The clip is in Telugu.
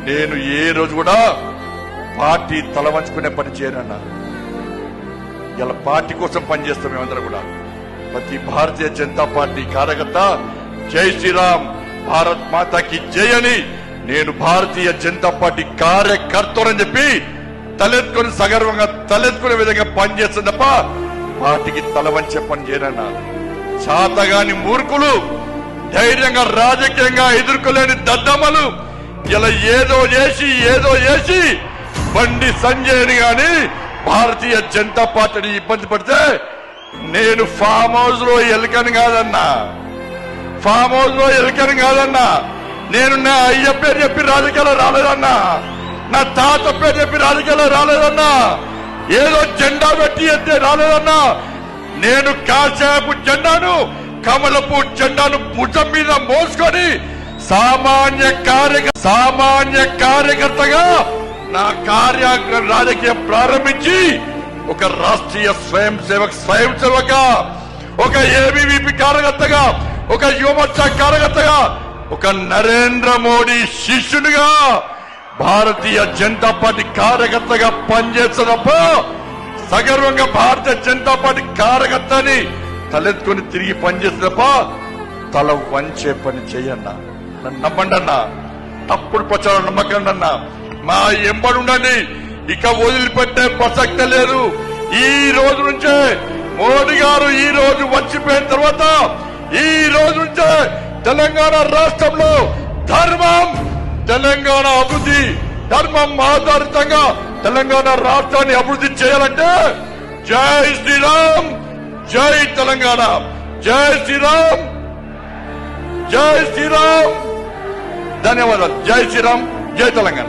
నేను ఏ రోజు కూడా పార్టీ తల వంచుకునే పని చేయనన్నా. ఇలా పార్టీ కోసం పనిచేస్తాం మేమందరం కూడా. ప్రతి భారతీయ జనతా పార్టీ కార్యకర్త జై శ్రీరామ్, భారత్ మాతాకి జై అని నేను భారతీయ జనతా పార్టీ కార్యకర్తని చెప్పి తలెత్తుకొని సగర్వంగా తలెత్తుకునే విధంగా పనిచేస్తుంది తప్ప పార్టీకి తల వంచే పని చేయనన్నా. చాతగాని మూర్ఖులు, ధైర్యంగా రాజకీయంగా ఎదుర్కోలేని దద్దమ్మలు ఇలా ఏదో చేసి బండి సంజయ్ని గాని భారతీయ జనతా పార్టీని ఇబ్బంది పడితే నేను ఫామ్ హౌస్ లో ఎలుకని కాదన్నా, ఫామ్ హౌస్ లో ఎలుకని కాదన్నా. నేను నా అయ్య పేరు చెప్పి రాజకీయాలు రాలేదన్నా, నా తాత పేరు చెప్పి రాజకీయాలు రాలేదన్నా, ఏదో జెండా పెట్టి ఎత్తే రాలేదన్నా. నేను కాశాపు జెండాను, కమలపు జెండాను భుజం మీద మోసుకొని సామాన్య కార్యకర్తగా నా రాజకీయం ప్రారంభించి ఒక రాష్ట్రీయ స్వయం సేవక, ఒక ఏబీవీపీ కార్యకర్తగా, ఒక యువమోర్చా కార్యకర్తగా, ఒక నరేంద్ర మోడీ శిష్యునిగా భారతీయ జనతా పార్టీ కార్యకర్తగా పనిచేస్తున్నప్ప సగర్వంగా భారతీయ జనతా పార్టీ కార్యకర్తని తలెత్తుకొని తిరిగి పనిచేస్తున్నప్ప తల వంచే పని చేయన్నా. నన్ను నమ్మండి అన్నా, తప్పుడు ప్రచారం నమ్మకండి అన్నా. మా ఎంబడుండండి, ఇక వదిలిపెట్టే ప్రసక్తే లేదు. ఈ రోజు నుంచే మోడీ గారు ఈ రోజు వచ్చిపోయిన తర్వాత ఈ రోజు నుంచే తెలంగాణ రాష్ట్రంలో ధర్మం, తెలంగాణ అభివృద్ధి, ధర్మం ఆధారితంగా తెలంగాణ రాష్ట్రాన్ని అభివృద్ధి చేయాలంటే జై శ్రీరామ్, జై తెలంగాణ, జై శ్రీరామ్, జై శ్రీరామ్. ధన్యవాదాలు. జై శ్రీరామ్, జై తెలంగాణ.